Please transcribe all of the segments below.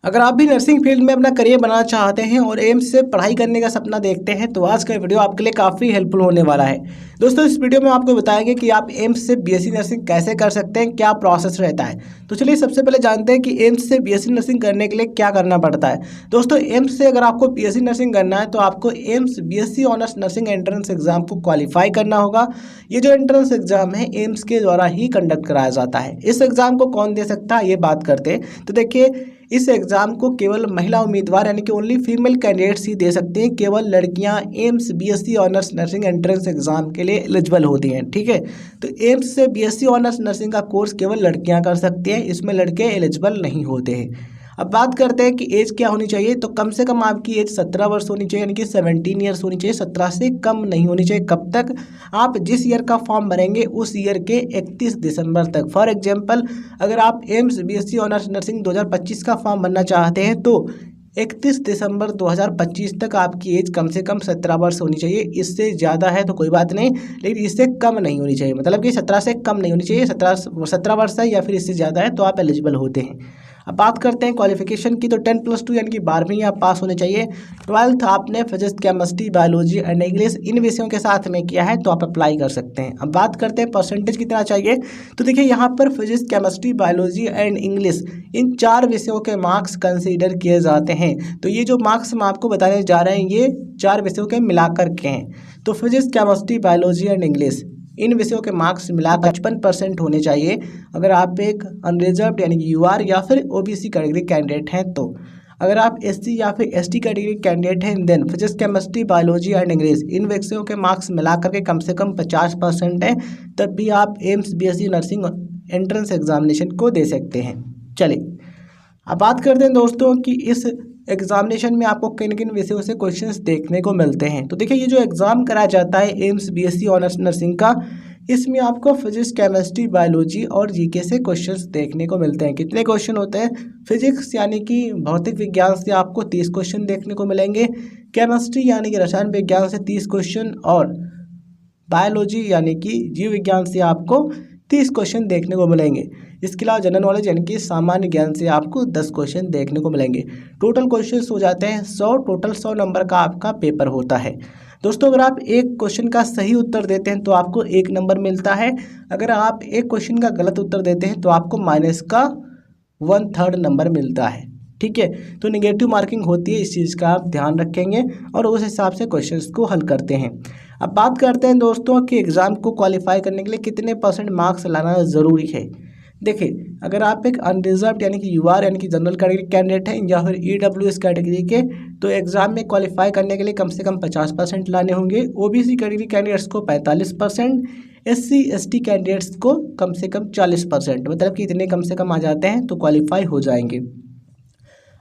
अगर आप भी नर्सिंग फील्ड में अपना करियर बनाना चाहते हैं और एम्स से पढ़ाई करने का सपना देखते हैं तो आज का वीडियो आपके लिए काफ़ी हेल्पफुल होने वाला है। दोस्तों इस वीडियो में आपको बताएंगे कि आप एम्स से बीएससी नर्सिंग कैसे कर सकते हैं, क्या प्रोसेस रहता है। तो चलिए सबसे पहले जानते हैं कि एम्स से बीएससी नर्सिंग करने के लिए क्या करना पड़ता है। दोस्तों एम्स से अगर आपको बीएससी नर्सिंग करना है तो आपको AIIMS BSc honours nursing entrance exam को क्वालिफाई करना होगा। ये जो एंट्रेंस एग्जाम है एम्स के द्वारा ही कंडक्ट कराया जाता है। इस एग्जाम को कौन दे सकता है ये बात करते हैं। तो देखिए इस एग्ज़ाम को केवल महिला उम्मीदवार यानी कि ओनली फीमेल कैंडिडेट्स ही दे सकते हैं। केवल लड़कियां AIIMS BSc honours nursing entrance exam के लिए एलिजिबल होती हैं। ठीक है, तो एम्स से बीएससी ऑनर्स नर्सिंग का कोर्स केवल लड़कियां कर सकती हैं, इसमें लड़के एलिजिबल नहीं होते हैं। अब बात करते हैं कि एज क्या होनी चाहिए। तो कम से कम आपकी एज 17 वर्ष होनी चाहिए, यानी कि 17 ईयर्स होनी चाहिए। 17 से कम नहीं होनी चाहिए। कब तक? आप जिस ईयर का फॉर्म भरेंगे उस ईयर के 31 दिसंबर तक। फॉर एग्जांपल अगर आप एम्स बीएससी ऑनर्स नर्सिंग 2025 का फॉर्म भरना चाहते हैं तो 31 दिसंबर 2025 तक आपकी एज कम से कम 17 वर्ष होनी चाहिए। इससे ज़्यादा है तो कोई बात नहीं, लेकिन इससे कम नहीं होनी चाहिए। मतलब कि 17 से कम नहीं होनी चाहिए। 17 वर्ष है या फिर इससे ज़्यादा है तो आप एलिजिबल होते हैं। अब बात करते हैं क्वालिफिकेशन की। तो 10+2 यानी कि 12वीं आप पास होने चाहिए। 12th आपने physics chemistry biology and English इन विषयों के साथ में किया है तो आप अप्लाई कर सकते हैं। अब बात करते हैं परसेंटेज कितना चाहिए। तो देखिए यहाँ पर physics chemistry biology and English इन 4 विषयों के मार्क्स कंसीडर किए जाते हैं। तो ये जो मार्क्स हम आपको बताने जा रहे हैं ये 4 विषयों के मिलाकर के हैं। तो physics chemistry biology and English इन विषयों के मार्क्स मिलाकर 55% होने चाहिए अगर आप एक अनरिजर्व्ड यानी कि यूआर या फिर ओबीसी कैटेगरी कैंडिडेट हैं तो। अगर आप एससी या फिर एसटी कैटेगरी कैंडिडेट हैं then physics chemistry biology and English इन विषयों के मार्क्स मिलाकर के कम से कम 50% है, तब भी आप AIIMS BSc nursing entrance examination को दे सकते हैं। चलिए अब बात करते हैं दोस्तों कि इस एग्जामिनेशन में आपको किन किन विषयों से क्वेश्चंस देखने को मिलते हैं। तो देखिए ये जो एग्ज़ाम कराया जाता है एम्स बीएससी ऑनर्स नर्सिंग का, इसमें आपको फिजिक्स केमिस्ट्री बायोलॉजी और जीके से क्वेश्चंस देखने को मिलते हैं। कितने क्वेश्चन होते हैं? फिजिक्स यानी कि भौतिक विज्ञान से आपको 30 क्वेश्चन देखने को मिलेंगे, केमिस्ट्री यानी कि रसायन विज्ञान से 30 क्वेश्चन और बायोलॉजी यानी कि जीव विज्ञान से आपको 30 क्वेश्चन देखने को मिलेंगे। इसके अलावा जनरल नॉलेज यानी कि सामान्य ज्ञान से आपको 10 क्वेश्चन देखने को मिलेंगे। टोटल क्वेश्चन हो जाते हैं 100। टोटल 100 नंबर का आपका पेपर होता है। दोस्तों अगर आप एक क्वेश्चन का सही उत्तर देते हैं तो आपको 1 नंबर मिलता है। अगर आप एक क्वेश्चन का गलत उत्तर देते हैं तो आपको माइनस का 1/3 नंबर मिलता है। ठीक है, तो नेगेटिव मार्किंग होती है, इस चीज़ का आप ध्यान रखेंगे और उस हिसाब से क्वेश्चंस को हल करते हैं। अब बात करते हैं दोस्तों कि एग्ज़ाम को क्वालिफाई करने के लिए कितने % मार्क्स लाना ज़रूरी है। देखिए अगर आप एक अनरिजर्व्ड यानी कि यूआर यानी कि जनरल कैटेगरी कैंडिडेट हैं या फिर ईडब्ल्यूएस कैटेगरी के, तो एग्ज़ाम में क्वालिफाई करने के लिए कम से कम 50% लाने होंगे। ओबीसी कैटेगरी कैंडिडेट्स को 45%, एससी एसटी कैंडिडेट्स को कम से कम 40%, मतलब कि इतने कम से कम आ जाते हैं तो क्वालिफाई हो जाएंगे।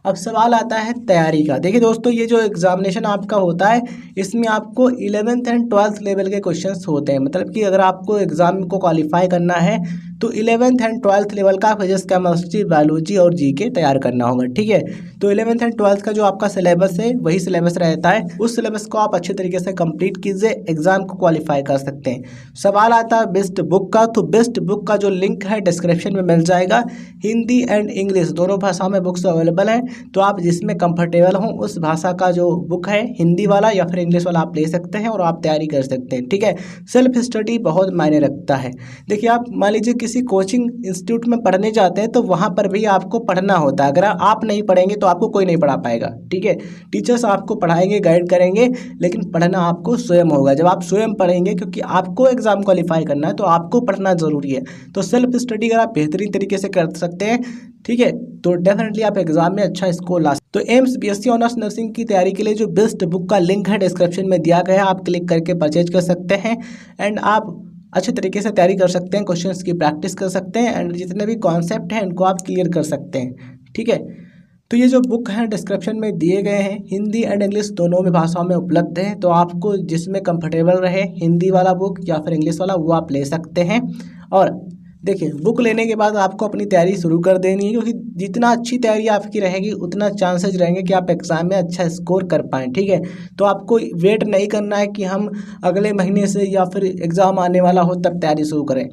अब सवाल आता है तैयारी का। देखिए दोस्तों ये जो एग्जामिनेशन आपका होता है इसमें आपको 11th एंड 12th लेवल के क्वेश्चंस होते हैं। मतलब कि अगर आपको एग्ज़ाम को क्वालिफाई करना है तो 11th एंड 12th लेवल का फिजिक्स केमिस्ट्री बायोलॉजी और जीके तैयार करना होगा। ठीक है, तो 11th एंड 12th का जो आपका सिलेबस है वही सिलेबस रहता है। उस सिलेबस को आप अच्छे तरीके से कंप्लीट कीजिए, एग्जाम को क्वालिफाई कर सकते हैं। सवाल आता है बेस्ट बुक का। तो बेस्ट बुक का जो लिंक है डिस्क्रिप्शन में मिल जाएगा। हिंदी एंड इंग्लिश दोनों भाषाओं में बुक्स अवेलेबल हैं, तो आप जिसमें कंफर्टेबल हों उस भाषा का जो बुक है हिंदी वाला या फिर इंग्लिश वाला आप ले सकते हैं और आप तैयारी कर सकते हैं। ठीक है, सेल्फ स्टडी बहुत मायने रखता है। देखिए आप मान लीजिए किसी कोचिंग इंस्टीट्यूट में पढ़ने जाते हैं तो वहाँ पर भी आपको पढ़ना होता है। अगर आप नहीं पढ़ेंगे तो आपको कोई नहीं पढ़ा पाएगा। ठीक है, टीचर्स आपको पढ़ाएंगे गाइड करेंगे, लेकिन पढ़ना आपको स्वयं होगा। जब आप स्वयं पढ़ेंगे, क्योंकि आपको एग्जाम क्वालिफाई करना है तो आपको पढ़ना ज़रूरी है। तो सेल्फ स्टडी अगर आप बेहतरीन तरीके से कर सकते हैं, ठीक है, तो डेफिनेटली आप एग्जाम में अच्छा स्कोर ला सकते। तो एम्स बीएससी ऑनर्स नर्सिंग की तैयारी के लिए जो बेस्ट बुक का लिंक है डिस्क्रिप्शन में दिया गया है, आप क्लिक करके परचेज कर सकते हैं एंड आप अच्छे तरीके से तैयारी कर सकते हैं, क्वेश्चंस की प्रैक्टिस कर सकते हैं एंड जितने भी कॉन्सेप्ट हैं उनको आप क्लियर कर सकते हैं। ठीक है, तो ये जो बुक है डिस्क्रिप्शन में दिए गए हैं, हिंदी एंड इंग्लिश दोनों में भाषाओं में उपलब्ध है। तो आपको जिसमें कंफर्टेबल रहे हिंदी वाला बुक या फिर इंग्लिश वाला वो आप ले सकते हैं। और देखिए बुक लेने के बाद आपको अपनी तैयारी शुरू कर देनी है, क्योंकि जितना अच्छी तैयारी आपकी रहेगी उतना चांसेस रहेंगे कि आप एग्ज़ाम में अच्छा स्कोर कर पाएँ। ठीक है, तो आपको वेट नहीं करना है कि हम अगले महीने से या फिर एग्ज़ाम आने वाला हो तब तैयारी शुरू करें।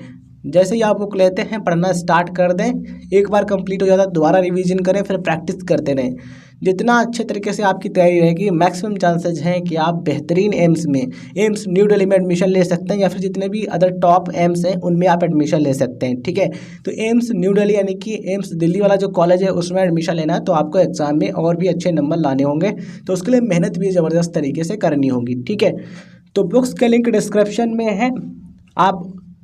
जैसे ही आप बुक लेते हैं पढ़ना स्टार्ट कर दें, एक बार कंप्लीट हो जाता है दोबारा रिवीजन करें, फिर प्रैक्टिस करते रहें। जितना अच्छे तरीके से आपकी तैयारी रहेगी मैक्सिमम चांसेज हैं कि आप बेहतरीन एम्स में, एम्स न्यू दिल्ली में एडमिशन ले सकते हैं या फिर जितने भी अदर टॉप एम्स हैं उनमें आप एडमिशन ले सकते हैं। ठीक है, तो एम्स न्यू दिल्ली यानी कि एम्स दिल्ली वाला जो कॉलेज है उसमें एडमिशन लेना है तो आपको एग्जाम में और भी अच्छे नंबर लाने होंगे, तो उसके लिए मेहनत भी ज़बरदस्त तरीके से करनी होगी। ठीक है, तो बुक्स के लिंक डिस्क्रिप्शन में है, आप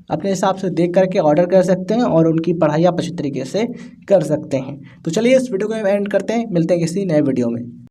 अपने हिसाब से देख करके ऑर्डर कर सकते हैं और उनकी पढ़ाई आप अच्छी तरीके से कर सकते हैं। तो चलिए इस वीडियो को एंड करते हैं, मिलते हैं किसी नए वीडियो में।